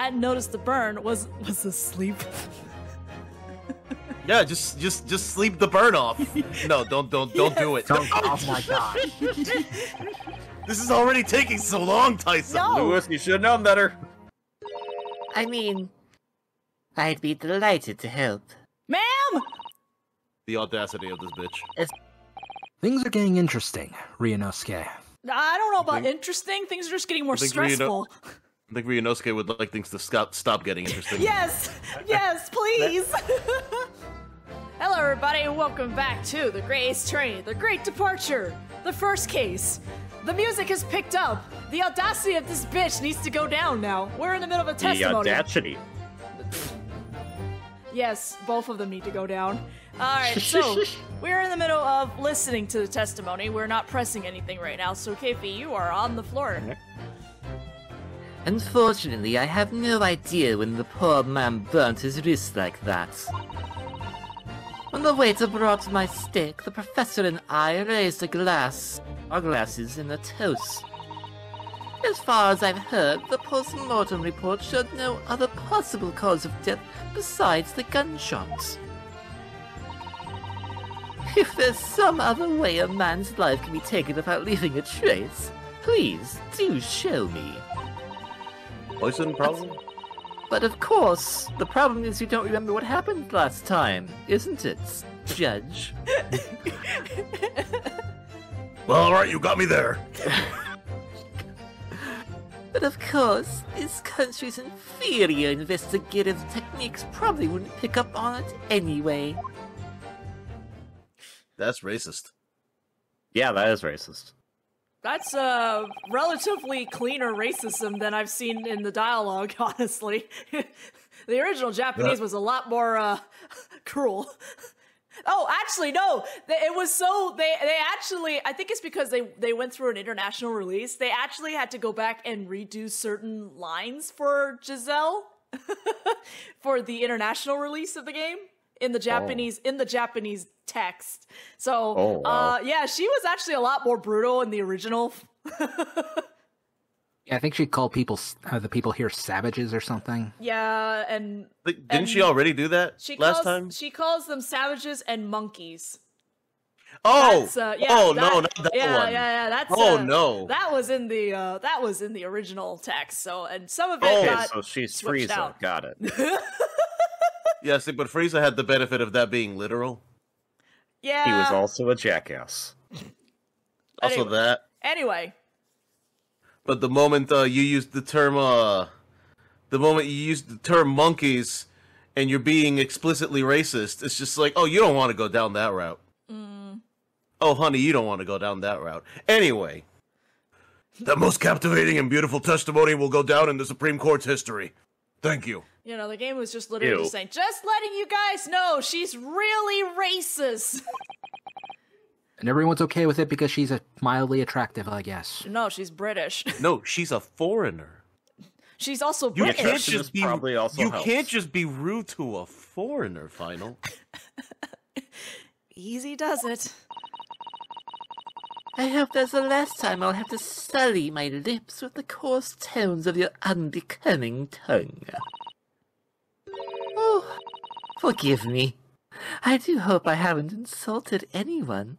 hadn't noticed the burn was asleep. Yeah, just sleep the burn off. No, don't do it. Oh my god. This is already taking so long, Tyson. No. Lewis, you should have known better. I mean, I'd be delighted to help. Ma'am! The audacity of this bitch. Things are getting interesting, Ryunosuke. I don't know about interesting. Things are just getting more stressful. I think Ryunosuke would like things to stop getting interesting. Yes! Yes, please! Hello, everybody, and welcome back to The Gray Ace Train, The Great Departure, The First Case. The music has picked up. The audacity of this bitch needs to go down now. We're in the middle of a testimony. The audacity. Yes, both of them need to go down. Alright, so, we're in the middle of listening to the testimony. We're not pressing anything right now, so Keifi, you are on the floor. Unfortunately, I have no idea when the poor man burnt his wrist like that. When the waiter brought my steak, the professor and I raised our glasses in a toast. As far as I've heard, the post-mortem report showed no other possible cause of death besides the gunshots. If there's some other way a man's life can be taken without leaving a trace, please do show me. Poison problem? But of course, the problem is you don't remember what happened last time, isn't it, Judge? Well, alright, you got me there. But of course, this country's inferior investigative techniques probably wouldn't pick up on it anyway. That's racist. Yeah, that is racist. That's relatively cleaner racism than I've seen in the dialogue, honestly. The original Japanese was a lot more cruel. Oh, actually, no. It was so they actually, I think it's because they went through an international release. They actually had to go back and redo certain lines for Giselle for the international release of the game in the Japanese text. So, wow. yeah, she was actually a lot more brutal in the original. Yeah, I think she called the people here savages or something. Yeah, and Didn't she already do that last time? She calls them savages and monkeys. Oh, That's, yeah, oh that, no, not that yeah, one. Yeah, that's. No, that was in the original text. So, and some of it Okay, got so she's switched Frieza. out. Got it. Yeah, see, but Frieza had the benefit of that being literal. Yeah, He was also a jackass. Also Anyway. that. Anyway, But the moment you used the term monkeys, and you're being explicitly racist, it's just like, oh, you don't want to go down that route. Oh, honey, you don't want to go down that route. Anyway, the most captivating and beautiful testimony will go down in the Supreme Court's history. Thank you. you know, the game was just literally Ew. just saying, just letting you guys know she's really racist. And everyone's okay with it because she's mildly attractive, I guess. No, she's British. No, she's a foreigner. She's also You British. can't attraction just is be probably also you helps. can't just be rude to a foreigner, Final. Easy does it. I hope that's the last time I'll have to sully my lips with the coarse tones of your unbecoming tongue. Oh, forgive me. I do hope I haven't insulted anyone.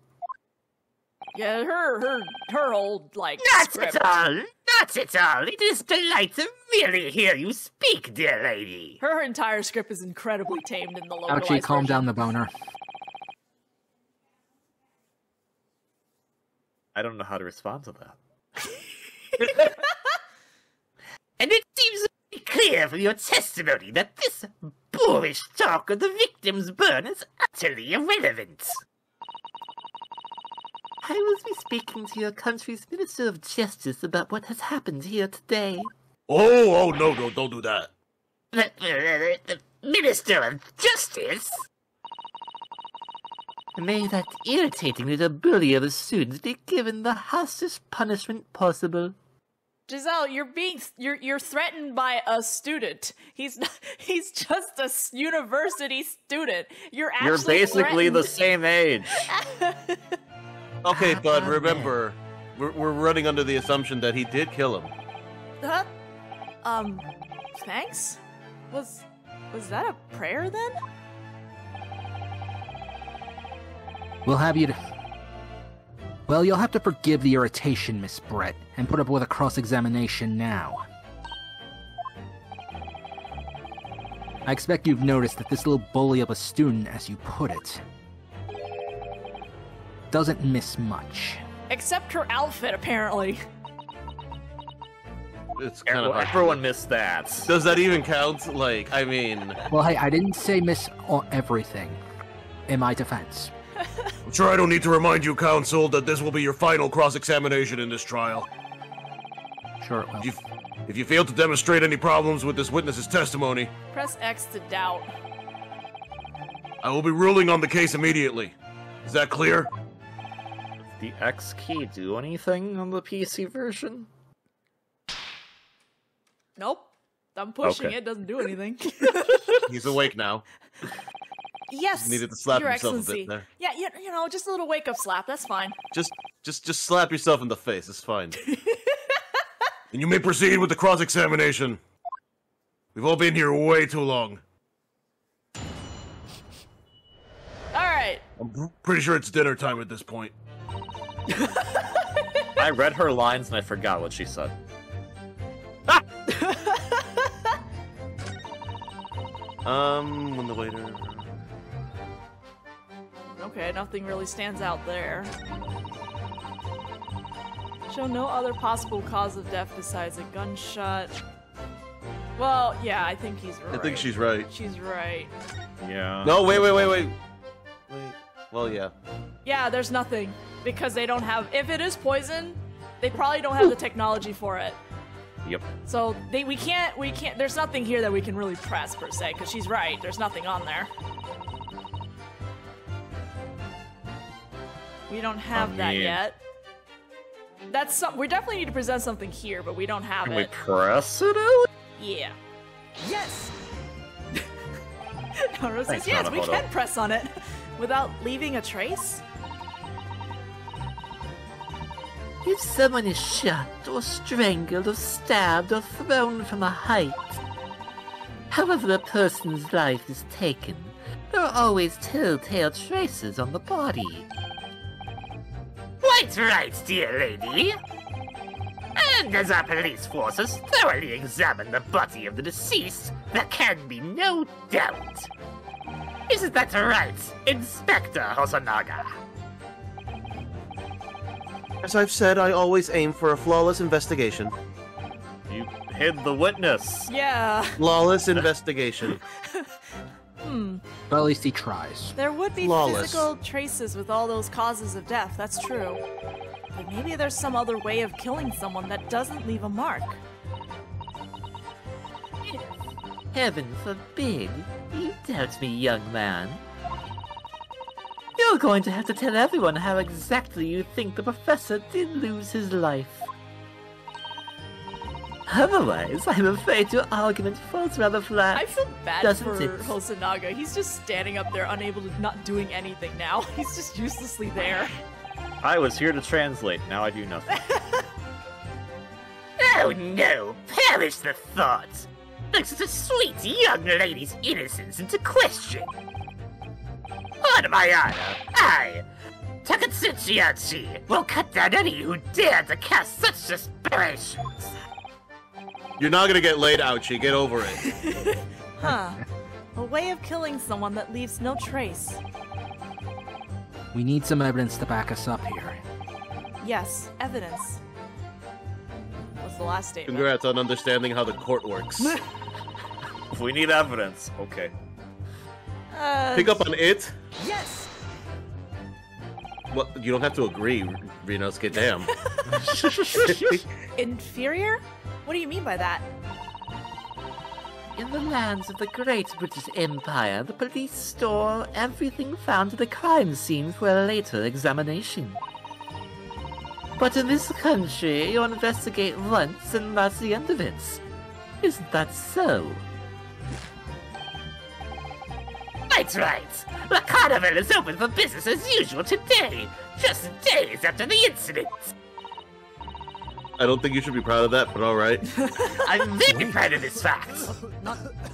Yeah, her old, like, Not script. at all! Not at all! It is delight to really hear you speak, dear lady! Her entire script is incredibly tamed in the localized Ouchie, calm version. down the boner. I don't know how to respond to that. And it seems very clear from your testimony that this boorish talk of the victim's burn is utterly irrelevant. I will be speaking to your country's Minister of Justice about what has happened here today. Oh, no, don't do that. The Minister of Justice? May that irritating little bully of a student be given the harshest punishment possible. Giselle, you're threatened by a student. He's just a university student. You're You're basically the threatened. same age. Okay, but remember, we're running under the assumption that he did kill him. Huh? Thanks? Was that a prayer then? We'll have you to... Well, you'll have to forgive the irritation, Miss Brett, and put up with a cross-examination now. I expect you've noticed that this little bully of a student, as you put it, doesn't miss much. Except her outfit, apparently. It's kind of hard. Everyone missed that. Does that even count? Like, I mean, Well, hey, I didn't say miss everything, in my defense. I'm sure I don't need to remind you, counsel, that this will be your final cross-examination in this trial. Sure it will. If you fail to demonstrate any problems with this witness's testimony, Press X to doubt. I will be ruling on the case immediately. Is that clear? Does the X key do anything on the PC version? Nope. I'm pushing Okay. it, doesn't do anything. He's awake now. Yes, Needed to slap Your himself a Excellency. bit there. Yeah, you know, just a little wake-up slap, that's fine. Just slap yourself in the face. It's fine. And you may proceed with the cross-examination. We've all been here way too long. Alright. I'm pretty sure it's dinner time at this point. I read her lines and I forgot what she said. When the waiter... Okay, nothing really stands out there. Show no other possible cause of death besides a gunshot. Well, yeah, I think he's right. I think she's right. She's right. Yeah. No, wait. Well, yeah. Yeah, there's nothing. Because they don't have... If it is poison, they probably don't have the technology for it. Yep. So, we can't... There's nothing here that we can really press, per se, because she's right. There's nothing on there. We don't have that mean- yet. That's some... We definitely need to present something here, but we don't have Can we it. press it out? Yeah. Yes! Naruto says, Thanks, yes, we Hanahodo. can press on it without leaving a trace. If someone is shot, or strangled, or stabbed, or thrown from a height, however a person's life is taken, there are always telltale traces on the body. Quite right, dear lady. And as our police forces thoroughly examine the body of the deceased, there can be no doubt. Isn't that right, Inspector Hosonaga? As I've said, I always aim for a flawless investigation. You hid the witness. Yeah. Flawless investigation. But at least he tries. There would be Flawless. physical traces with all those causes of death, that's true. But maybe there's some other way of killing someone that doesn't leave a mark. Heaven forbid. You doubt me, young man. You're going to have to tell everyone how exactly you think the professor did lose his life. Otherwise, I'm afraid your argument falls rather flat. I feel bad Doesn't for it? Hosonaga. He's just standing up there, unable to not doing anything now. He's just uselessly there. I was here to translate, now I do nothing. Oh no, perish the thought! Like such a sweet young lady's innocence into question. On my honor, I, Takatsuchi, will cut down any who dare to cast such suspicions. You're not gonna get laid, Ouchie. Get over it. Huh. A way of killing someone that leaves no trace. We need some evidence to back us up here. Yes, evidence. What's the last statement? Congrats on understanding how the court works. If we need evidence, okay. Pick up on it. Yes! Well, you don't have to agree, Renosuke. Damn. Inferior? What do you mean by that? In the lands of the Great British Empire, the police store everything found at the crime scene for a later examination. But in this country, you investigate once and that's the end of it. Isn't that so? That's right. The carnival is open for business as usual today, just days after the incident. I don't think you should be proud of that, but all right. I'm very proud of this fact.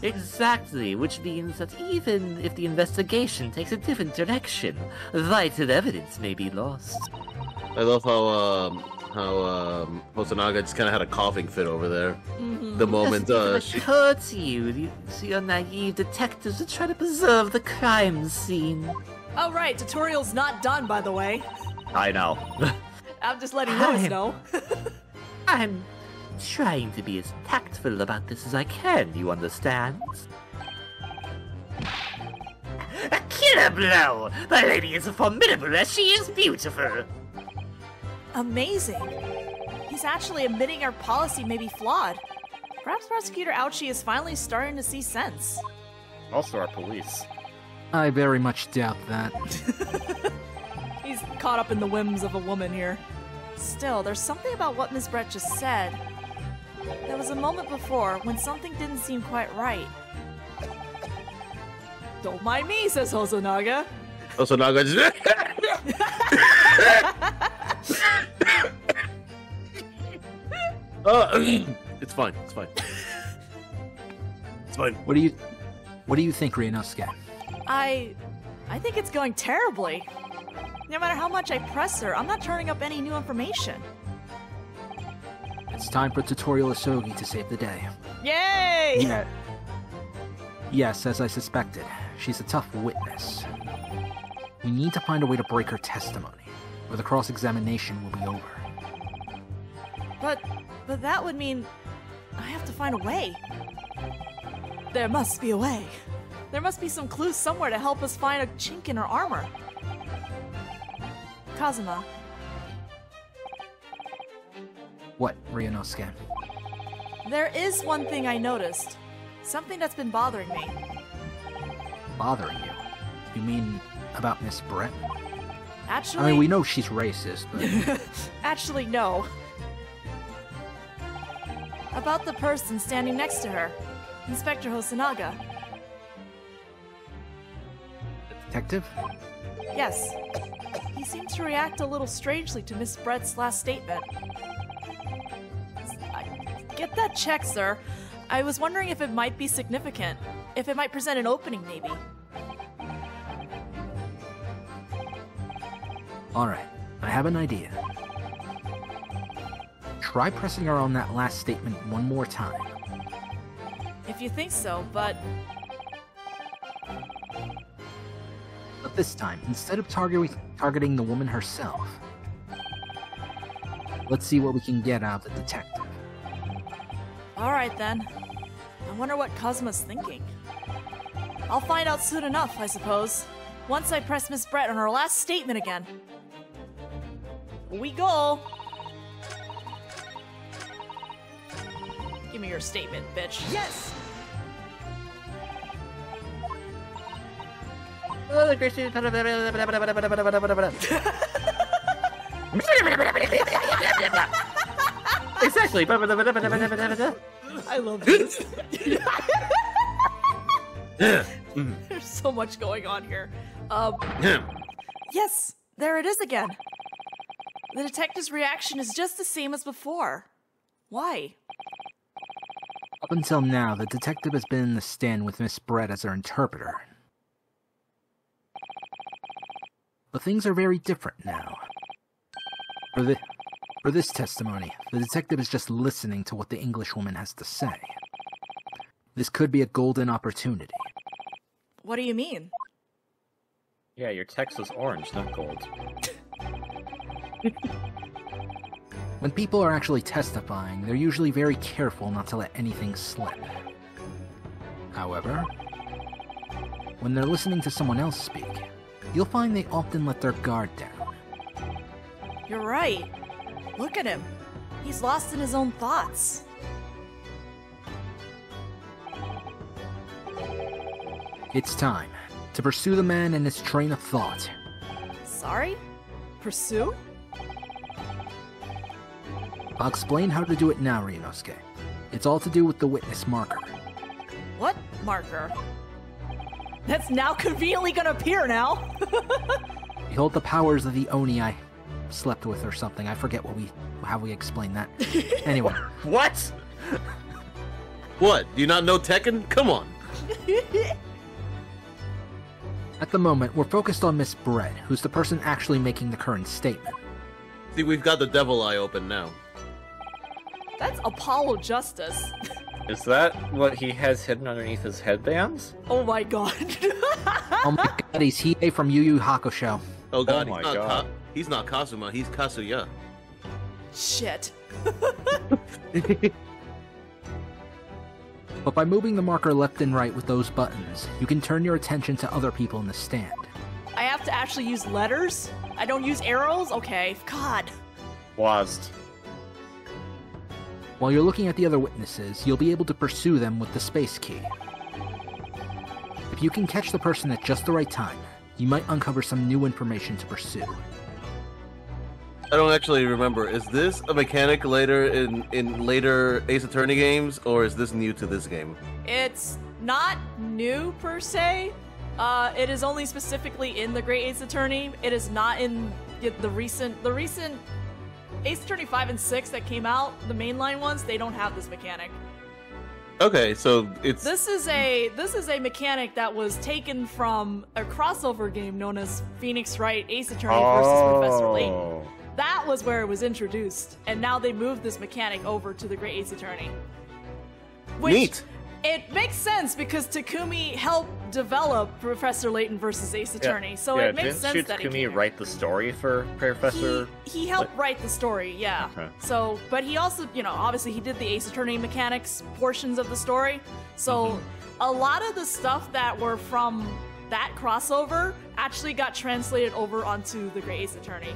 Exactly, which means that even if the investigation takes a different direction, vital evidence may be lost. I love how Hosonaga just kind of had a coughing fit over there. The moment she... occur to you to your naive detectives to try to preserve the crime scene. Oh, right, tutorial's not done, by the way. I know. I'm just letting Lois know. I'm trying to be as tactful about this as I can, you understand? A killer blow! The lady is as formidable as she is beautiful. Amazing. He's actually admitting our policy may be flawed. Perhaps Prosecutor Ouchie is finally starting to see sense. Also our police. I very much doubt that. He's caught up in the whims of a woman here. Still, there's something about what Miss Brett just said. There was a moment before when something didn't seem quite right. Don't mind me, says Hosonaga. Hosonaga just... it's fine. It's fine. It's fine. What do you think, Ryunosuke? I think it's going terribly. No matter how much I press her, I'm not turning up any new information. It's time for Tutorial Asogi to save the day. Yay! Yeah. Yes, as I suspected, she's a tough witness. We need to find a way to break her testimony, or the cross-examination will be over. But that would mean I have to find a way. There must be a way. There must be some clues somewhere to help us find a chink in her armor. Kazuma. What, Ryunosuke? There is one thing I noticed. Something that's been bothering me. Bothering you? You mean about Miss Brett? Actually... I mean, we know she's racist, but... Actually, no. About the person standing next to her. Inspector Hosonaga. Detective? Yes. He seemed to react a little strangely to Miss Brett's last statement. Get that checked, sir. I was wondering if it might be significant. If it might present an opening, maybe. Alright, I have an idea. Try pressing her on that last statement one more time. If you think so, but... But this time, instead of targeting the woman herself, let's see what we can get out of the detective. Alright then. I wonder what Kazuma's thinking. I'll find out soon enough, I suppose. Once I press Miss Brett on her last statement again. We go! Give me your statement, bitch. Yes! Exactly. I love this. There's so much going on here. Yes, there it is again. The detective's reaction is just the same as before. Why? Up until now, the detective has been in the stand with Miss Brett as her interpreter. But things are very different now. For this testimony, the detective is just listening to what the Englishwoman has to say. This could be a golden opportunity. What do you mean? Yeah, your text was orange, not gold. When people are actually testifying, they're usually very careful not to let anything slip. However, when they're listening to someone else speak, you'll find they often let their guard down. You're right. Look at him. He's lost in his own thoughts. It's time to pursue the man and his train of thought. Sorry? Pursue? I'll explain how to do it now, Ryunosuke. It's all to do with the witness marker. What marker? That's now conveniently gonna appear now. Behold the powers of the Oni slept with or something. I forget how we explained that. Anyway. What? What? Do you not know Tekken? Come on. At the moment, we're focused on Miss Bread, who's the person actually making the current statement. See, we've got the devil eye open now. That's Apollo Justice. Is that what he has hidden underneath his headbands? Oh my god. Oh my god, he's Hiei from Yu Yu Hakusho. Oh god, Oh my he's, not God. He's not Kazuma, he's Kazuya. Shit. But by moving the marker left and right with those buttons, you can turn your attention to other people in the stand. I have to actually use letters? I don't use arrows? Okay. God. Lost. While you're looking at the other witnesses, you'll be able to pursue them with the space key. If you can catch the person at just the right time, you might uncover some new information to pursue. I don't actually remember. Is this a mechanic later in later Ace Attorney games, or is this new to this game? It's not new per se. It is only specifically in the Great Ace Attorney. It is not in the recent Ace Attorney 5 and 6 that came out. The mainline ones, they don't have this mechanic. Okay, so it's This is a mechanic that was taken from a crossover game known as Phoenix Wright Ace Attorney versus Professor Layton. That was where it was introduced, and now they moved this mechanic over to the Great Ace Attorney. Which, neat. It makes sense because Takumi helped develop Professor Layton versus Ace Attorney, so it makes sense didn't that he Takumi came write the story for Professor? He helped write the story, yeah. Okay. So, but he also, obviously he did the Ace Attorney mechanics portions of the story. So, a lot of the stuff that were from that crossover actually got translated over onto the Great Ace Attorney.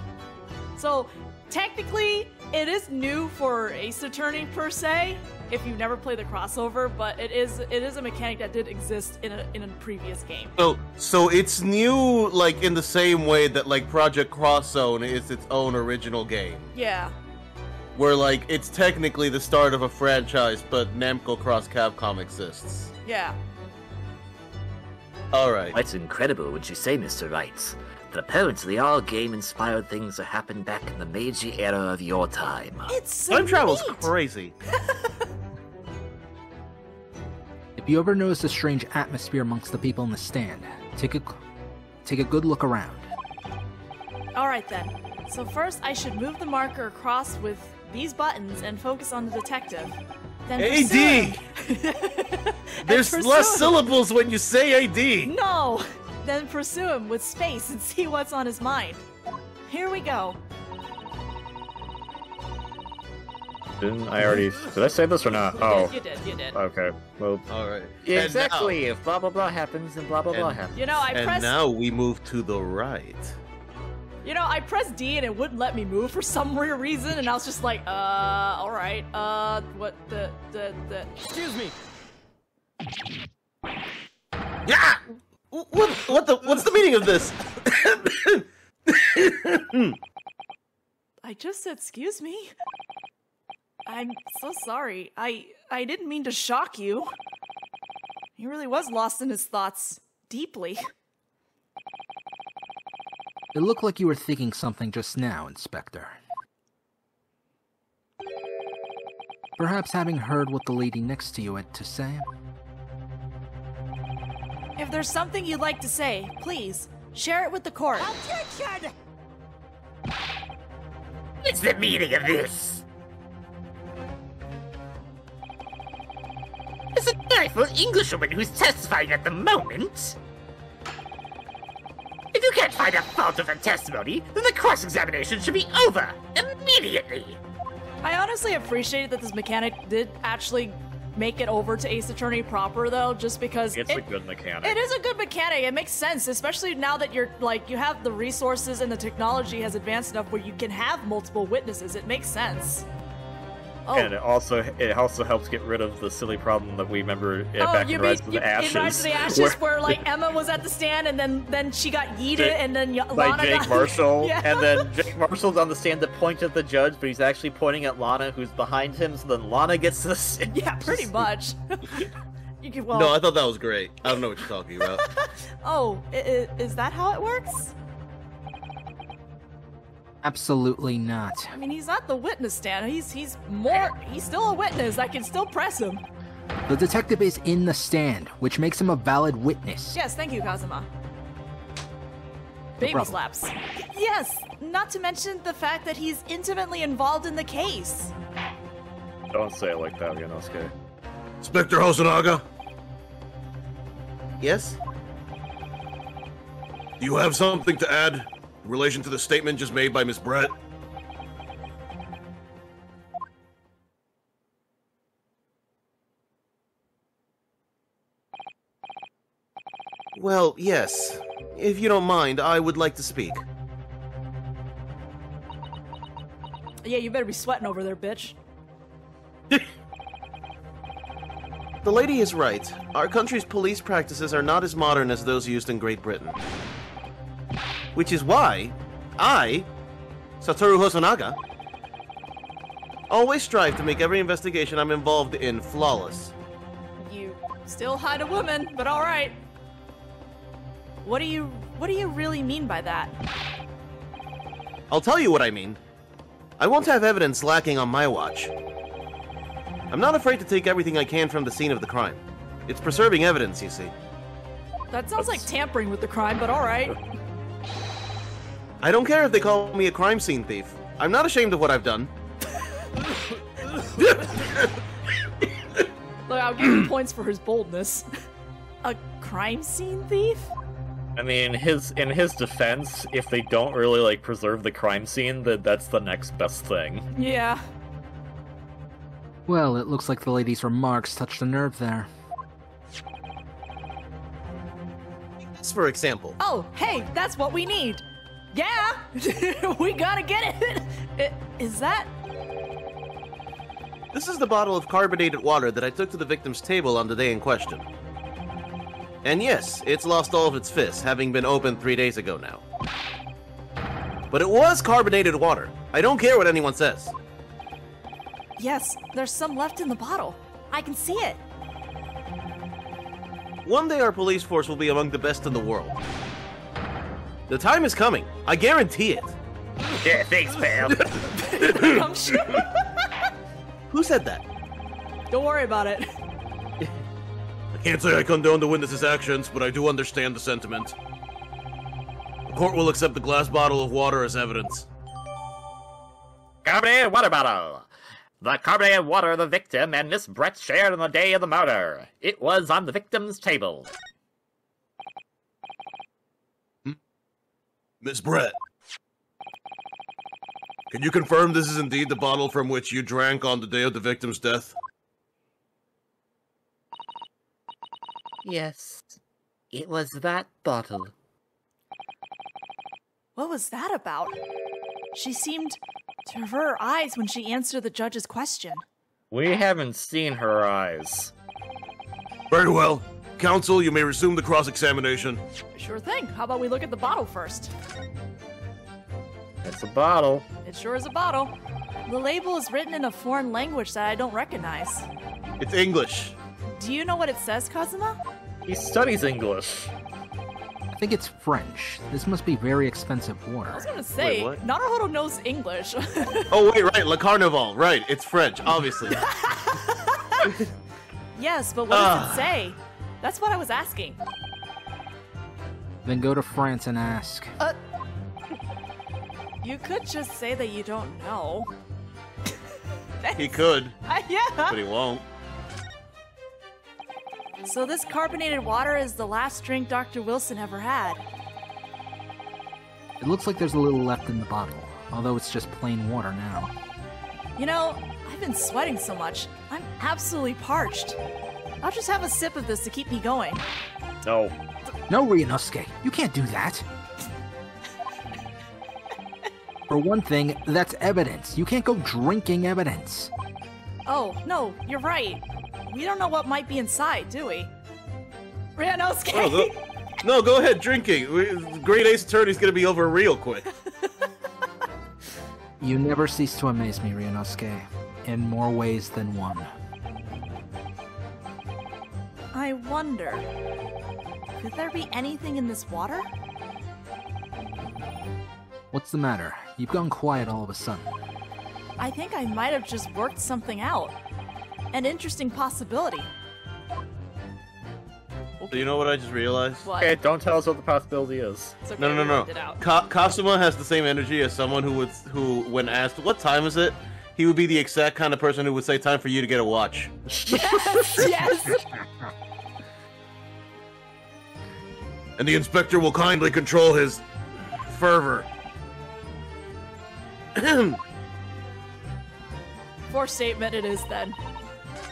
So, technically, it is new for Ace Attorney per se, if you've never played the crossover, but it is a mechanic that did exist in a previous game. So it's new, like in the same way that like Project Cross Zone is its own original game, Yeah. where like it's technically the start of a franchise, but Namco Cross Capcom exists. Yeah. All right. Quite incredible, would you say, Mr. Wright? That apparently all game-inspired things that happened back in the Meiji era of your time. It's so Time travel's neat. crazy. If you ever notice a strange atmosphere amongst the people in the stand, take a good look around. Alright then. So first I should move the marker across with these buttons and focus on the detective. Then pursue AD! him. There's pursue less him. syllables when you say AD. No! Then pursue him with space and see what's on his mind. Here we go. Did I say this or not? Oh. You did. Okay. Well, All right. yeah, exactly. If blah blah blah happens, then blah blah blah And- happens. And now we move to the right. I pressed D and it wouldn't let me move for some weird reason, and I was just like, alright, what the... Excuse me. Yeah. What's the meaning of this? I just said, excuse me? I'm so sorry. I didn't mean to shock you. He really was lost in his thoughts. Deeply. It looked like you were thinking something just now, Inspector. Perhaps having heard what the lady next to you had to say? If there's something you'd like to say, please, share it with the court. Objection! What's the meaning of this? As a delightful Englishwoman who's testifying at the moment. If you can't find a fault with her testimony, then the cross-examination should be over immediately. I honestly appreciate that this mechanic did actually make it over to Ace Attorney proper, though, just because It's a good mechanic. It is a good mechanic. It makes sense, especially now that you have the resources and the technology has advanced enough where you can have multiple witnesses. It makes sense. Oh, And it also helps get rid of the silly problem that we remember back you in mean Rise of the Ashes. in Rise of the Ashes, where like Emma was at the stand and then she got yeeted, Jake- and then by Lana Jake got Marshall, Yeah. and then Jake Marshall's on the stand to point at the judge, but he's actually pointing at Lana, who's behind him. So then Lana gets this. Yeah, pretty much. You can, well, No, I thought that was great. I don't know what you're talking about. oh, is that how it works? Absolutely not. I mean, he's not the witness stand. He's still a witness. I can still press him. The detective is in the stand, which makes him a valid witness. Yes, thank you, Kazuma. Baby problem. slaps. Yes, not to mention the fact that he's intimately involved in the case. Don't say it like that, Ryunosuke. Inspector Hosonaga? Yes? Do you have something to add in relation to the statement just made by Miss Brett? Well, yes. If you don't mind, I would like to speak. Yeah, you better be sweating over there, bitch. The lady is right. Our country's police practices are not as modern as those used in Great Britain. Which is why I, Satoru Hosonaga, always strive to make every investigation I'm involved in flawless. You still hide a woman, but all right. What do you really mean by that? I'll tell you what I mean. I won't have evidence lacking on my watch. I'm not afraid to take everything I can from the scene of the crime. It's preserving evidence, you see. That sounds like tampering with the crime, but all right. I don't care if they call me a crime scene thief. I'm not ashamed of what I've done. Look, I'll give him points for his boldness. A crime scene thief? I mean, in his defense, if they don't really, preserve the crime scene, then that's the next best thing. Yeah. Well, it looks like the lady's remarks touched a nerve there. For example. Oh, hey, that's what we need. Yeah, we gotta get it. Is that? This is the bottle of carbonated water that I took to the victim's table on the day in question. And yes, it's lost all of its fizz, having been opened 3 days ago now. But it was carbonated water. I don't care what anyone says. Yes, there's some left in the bottle. I can see it. One day our police force will be among the best in the world. The time is coming. I guarantee it. Yeah, thanks, pal. I'm sure. Who said that? Don't worry about it. I can't say I condone the witness's actions, but I do understand the sentiment. The court will accept the glass bottle of water as evidence. Carbonated water bottle! The carbonated water the victim and Miss Brett shared on the day of the murder. It was on the victim's table. Miss Brett, can you confirm this is indeed the bottle from which you drank on the day of the victim's death? Yes, it was that bottle. What was that about? She seemed to avert her eyes when she answered the judge's question. We haven't seen her eyes. Very well. Counsel, you may resume the cross-examination. Sure thing. How about we look at the bottle first? It's a bottle. It sure is a bottle. The label is written in a foreign language that I don't recognize. It's English. Do you know what it says, Kazuma? He studies English. I think it's French. This must be very expensive I water. was gonna say, Wait, what? Naruhodo knows English. Oh, wait, right. Le Carnival. Right. It's French, obviously. Yes, but what does it say? That's what I was asking. Then go to France and ask. You could just say that you don't know. He could, Yeah. but he won't. So this carbonated water is the last drink Dr. Wilson ever had. It looks like there's a little left in the bottle, although it's just plain water now. You know, I've been sweating so much, I'm absolutely parched. I'll just have a sip of this to keep me going. No. No, Ryunosuke, you can't do that. For one thing, that's evidence. You can't go drinking evidence. Oh, no, you're right. We don't know what might be inside, do we? Ryunosuke! Oh, no, go ahead, drinking. Great Ace Attorney's gonna be over real quick. You never cease to amaze me, Ryunosuke, in more ways than one. I wonder, could there be anything in this water? What's the matter? You've gone quiet all of a sudden. I think I might have just worked something out. An interesting possibility. Do you know what I just realized? What? Okay, don't tell us what the possibility is. It's okay, No. we worked it out. Kasuma has the same energy as someone who, when asked what time is it, he would be the exact kind of person who would say, "Time for you to get a watch." Yes! And the inspector will kindly control his fervor. For statement it is then.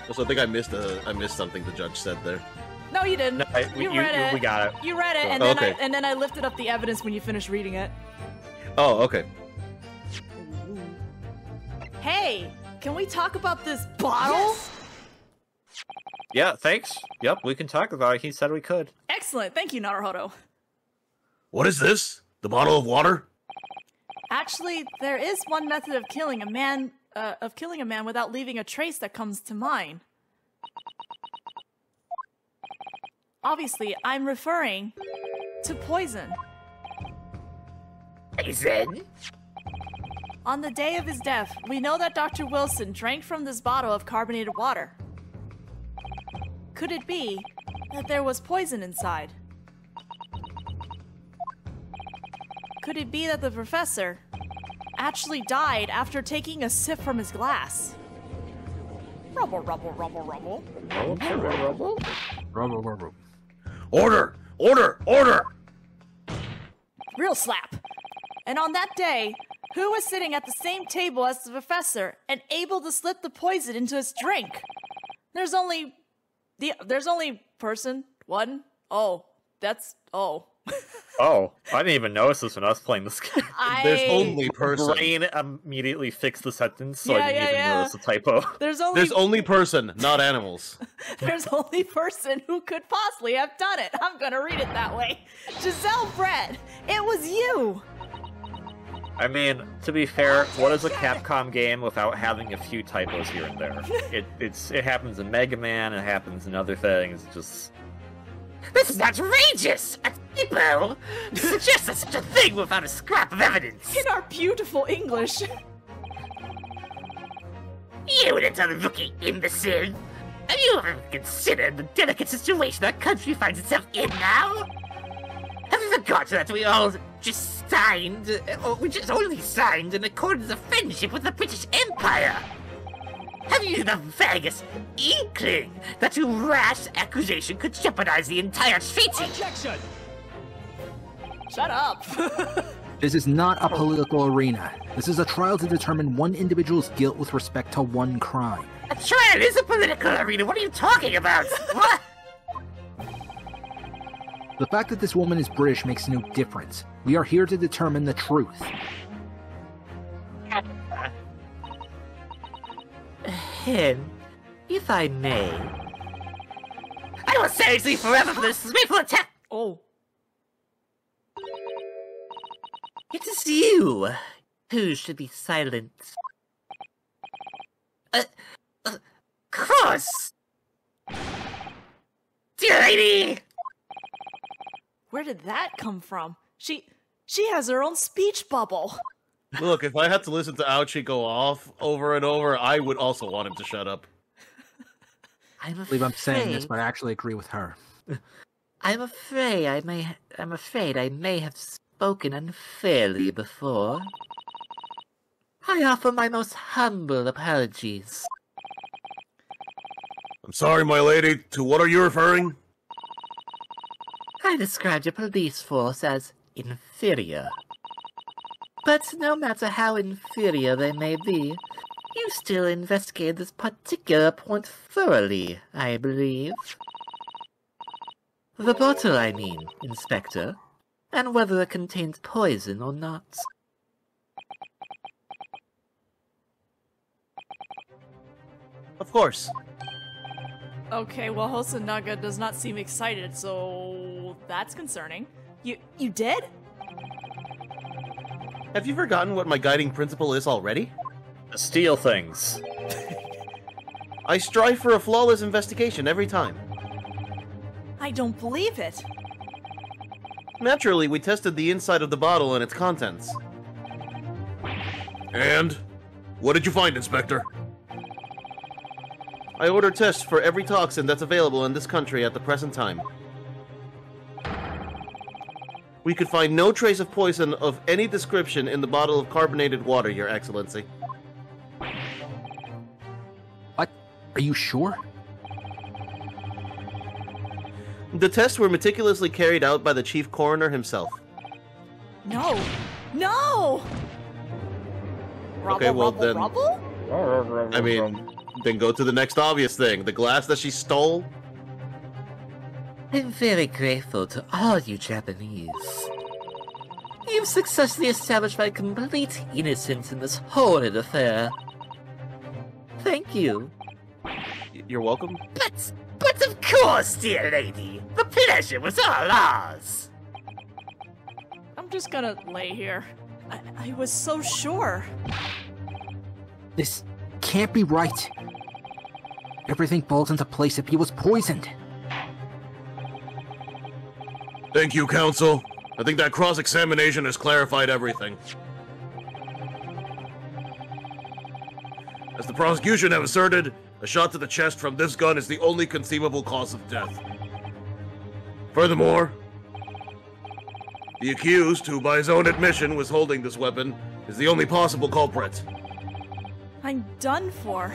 Also, I think I missed something the judge said there. No, you didn't. No, You read it. we got it. You read it, and Oh, then okay. and then I lifted up the evidence when you finished reading it. Oh, okay. Hey, can we talk about this bottle? Yeah, thanks. Yep, we can talk about it. He said we could. Excellent, thank you, Naruhodo. What is this? The bottle of water? Actually, there is one method of killing a man without leaving a trace that comes to mind. Obviously, I'm referring to poison. Poison? On the day of his death, we know that Dr. Wilson drank from this bottle of carbonated water. Could it be that there was poison inside? Could it be that the professor actually died after taking a sip from his glass? Rubble, rubble, rubble, rubble. Order! Order! Order! Real slap. And on that day, who was sitting at the same table as the professor and able to slip the poison into his drink? There's only person one. Oh. Oh, I didn't even notice this when I was playing this game. There's only person. Brain immediately fixed the sentence, so I Yeah, didn't even yeah. notice the typo. There's only person, not animals. There's only person who could possibly have done it. I'm gonna read it that way. Giselle Brett, it was you. I mean, to be fair, what is a Capcom game without having a few typos here and there? It happens in Mega Man, it happens in other things, just... This is outrageous! A typo suggests such a thing without a scrap of evidence! In our beautiful English. You little rookie imbecile! Have you ever considered the delicate situation our country finds itself in now? Have you forgotten that we all just signed, or we just only signed in accordance of friendship with the British Empire? Have you the vaguest inkling that a rash accusation could jeopardize the entire treaty? Objection! Shut up. This is not a political arena. This is a trial to determine one individual's guilt with respect to one crime. A trial is a political arena. What are you talking about? What? The fact that this woman is British makes no difference. We are here to determine the truth. Hen, if I may. I will seriously forever for this disgraceful attack. Oh. It is you who should be silent. Cross! Dear lady! Where did that come from? She has her own speech bubble. Look, if I had to listen to Ouchie go off over and over, I would also want him to shut up. I believe I'm saying this, but I actually agree with her. I'm afraid I may have spoken unfairly before. I offer my most humble apologies. I'm sorry, my lady. To what are you referring? I described your police force as inferior. But no matter how inferior they may be, you still investigated this particular point thoroughly, I believe. The bottle, I mean, Inspector, and whether it contains poison or not. Of course. Okay, well, Hosonaga does not seem excited, so that's concerning. You did? Have you forgotten what my guiding principle is already? Steal things. I strive for a flawless investigation every time. I don't believe it. Naturally, we tested the inside of the bottle and its contents. And? What did you find, Inspector? I ordered tests for every toxin that's available in this country at the present time. We could find no trace of poison of any description in the bottle of carbonated water, Your Excellency. What? Are you sure? The tests were meticulously carried out by the chief coroner himself. No! No! Okay, well then- Rubble? I mean, then go to the next obvious thing. The glass that she stole? I'm very grateful to all you Japanese. You've successfully established my complete innocence in this horrid affair. Thank you. You're welcome. But of course, dear lady. The pleasure was all ours. I'm just gonna lay here. I was so sure. This can't be right. Everything falls into place if he was poisoned. Thank you, Counsel. I think that cross-examination has clarified everything. As the prosecution have asserted, a shot to the chest from this gun is the only conceivable cause of death. Furthermore, the accused, who by his own admission was holding this weapon, is the only possible culprit. I'm done for.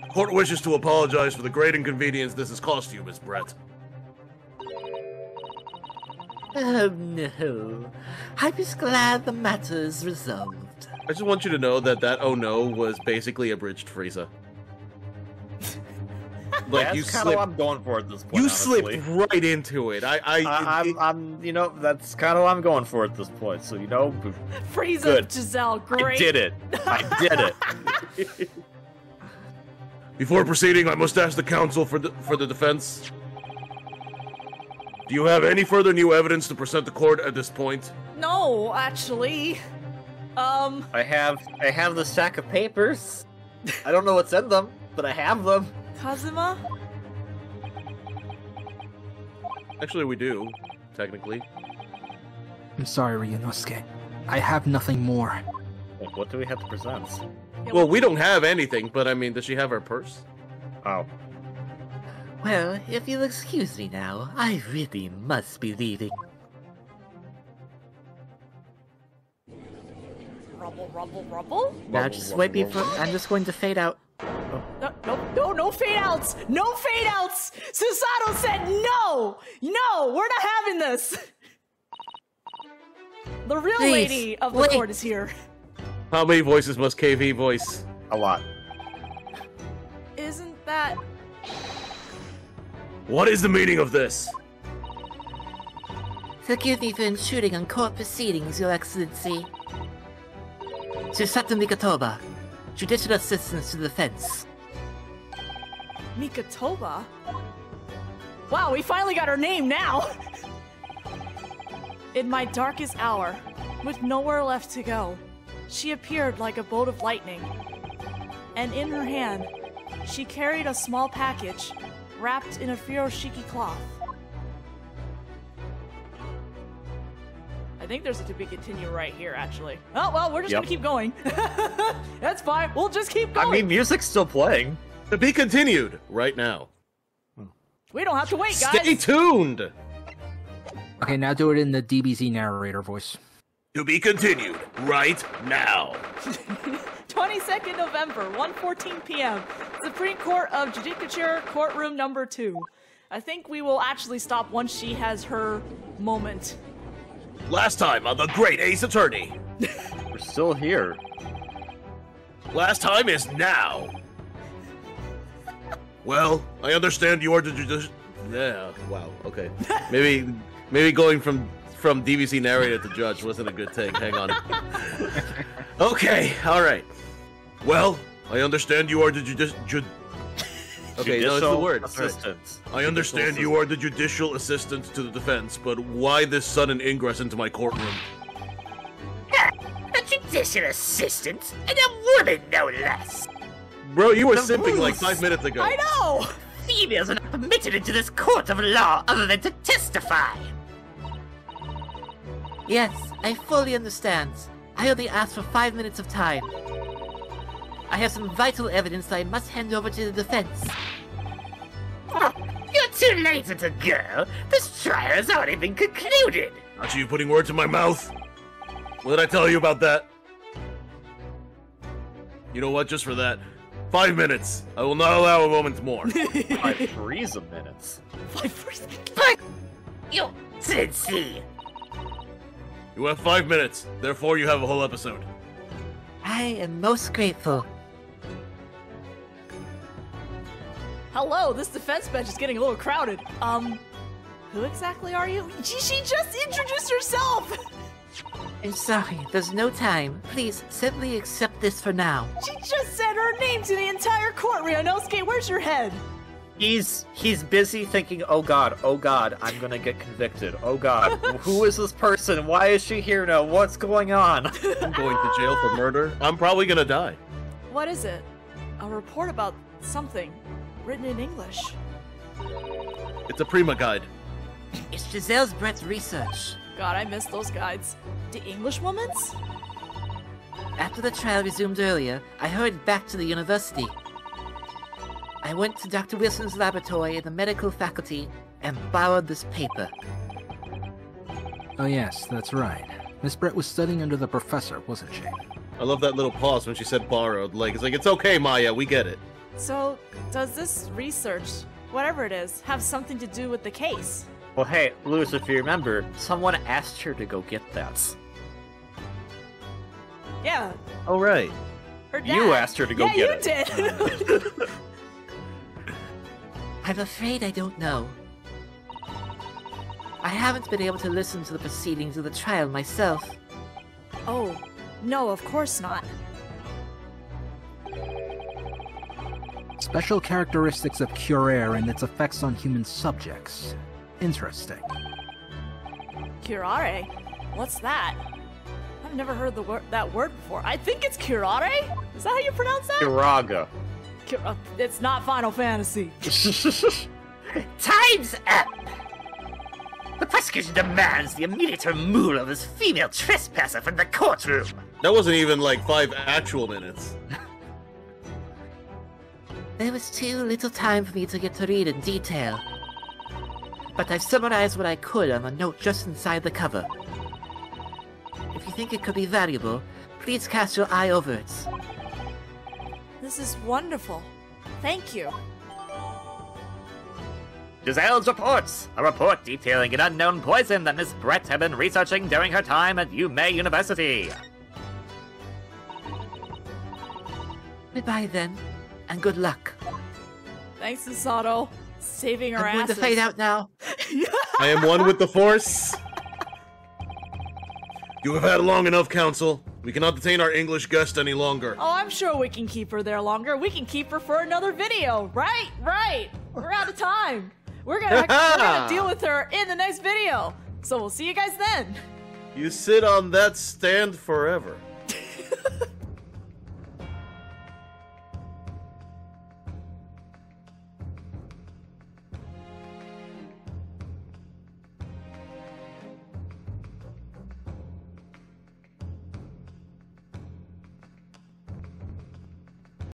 Court wishes to apologize for the great inconvenience this has cost you, Miss Brett. Oh no. I'm just glad the matter is resolved. I just want you to know that oh no was basically abridged Frieza. Like That's you kind of slipped, what I'm going for at this point. you honestly. slipped right into it. I'm, you know, that's kind of what I'm going for at this point. So, you know, Frieza, Good. Giselle, great. I did it. I did it. Before proceeding, I must ask the counsel for the defense. Do you have any further new evidence to present the court at this point? No, actually. I have the stack of papers. I don't know what's in them, but I have them. Kazuma? Actually, we do, technically. I'm sorry, Ryunosuke. I have nothing more. Like, what do we have to present? Well, we don't have anything, but I mean, does she have her purse? Oh. Well, if you'll excuse me now, I really must be leaving. Rubble? Now just wait before I'm just going to fade out. No fade outs! No fade outs! Susato said no! No, we're not having this! The real Please, lady of the wait. court is here. How many voices must KV voice? A lot. Isn't that... What is the meaning of this? Forgive me for intruding on court proceedings, Your Excellency. Susato Mikatoba, Judicial Assistant to the Defense. Mikatoba? Wow, we finally got her name now! In my darkest hour, with nowhere left to go, she appeared like a bolt of lightning. And in her hand, she carried a small package wrapped in a furoshiki cloth. I think there's a to be continue right here, actually. Oh, well, we're just gonna keep going. That's fine. We'll just keep going. I mean, music's still playing. To be continued right now. we don't have to wait, guys. Stay tuned! Okay, now do it in the DBZ narrator voice. To be continued right now. 22nd November, 1:14 p.m. Supreme Court of Judicature, courtroom number 2. I think we will actually stop once she has her moment. Last time on the Great Ace Attorney. We're still here. Last time is now. Well, I understand you are the judicial... Yeah, wow, okay. Maybe going from DVC narrator to judge wasn't a good thing. Hang on. Okay, alright. Well, I understand you are the Okay, no, it's the word. Assistant. I understand you are the judicial assistant to the defense, but why this sudden ingress into my courtroom? A judicial assistant and a woman, no less. Bro, you were The simping like rules. 5 minutes ago. I know! Females are not permitted into this court of law other than to testify. Yes, I fully understand. I only asked for 5 minutes of time. I have some vital evidence that I must hand over to the defense. You're too late, little girl. This trial has already been concluded. Aren't you putting words in my mouth? What did I tell you about that? You know what? Just for that, 5 minutes. I will not allow a moment more. 5 freeze minutes. But you did see. You have 5 minutes. Therefore, you have a whole episode. I am most grateful. Hello, this defense bench is getting a little crowded. Who exactly are you? She just introduced herself! I'm sorry, there's no time. Please, simply accept this for now. She just said her name to the entire court, Ryunosuke. Where's your head? He's busy thinking, oh god, I'm gonna get convicted. Oh god, who is this person? Why is she here now? What's going on? I'm going to jail for murder. I'm probably gonna die. What is it? A report about something written in English. It's a Prima guide. It's Giselle's Brett's research. God, I missed those guides. The English woman's? After the trial resumed earlier, I hurried back to the university. I went to Dr. Wilson's laboratory in the medical faculty and borrowed this paper. Oh yes, that's right. Miss Brett was studying under the professor, wasn't she? I love that little pause when she said borrowed. Like, it's okay, Maya, we get it. So, does this research, whatever it is, have something to do with the case? Well, hey, Lewis, if you remember, someone asked her to go get that. Yeah, Oh, right. her dad. You asked her to go get it. Yeah, you did! I'm afraid I don't know. I haven't been able to listen to the proceedings of the trial myself. Oh, no, of course not. Special characteristics of Curare and its effects on human subjects. Interesting. Curare? What's that? I've never heard that word before. I think it's curare? Is that how you pronounce that? Iraga. It's not Final Fantasy. Time's up. The prosecution demands the immediate removal of this female trespasser from the courtroom. That wasn't even like 5 actual minutes. There was too little time for me to get to read in detail. But I've summarized what I could on a note just inside the cover. If you think it could be valuable, please cast your eye over it. This is wonderful. Thank you. Giselle's reports. A report detailing an unknown poison that Miss Brett had been researching during her time at UMay University. Goodbye then, and good luck. Thanks, Sato. Saving our I'm going asses. to fade out now. I am one with the Force. You have had long enough, Council. We cannot detain our English guest any longer. Oh, I'm sure we can keep her there longer. We can keep her for another video. Right. We're out of time. We're gonna deal with her in the next video. So we'll see you guys then. You sit on that stand forever.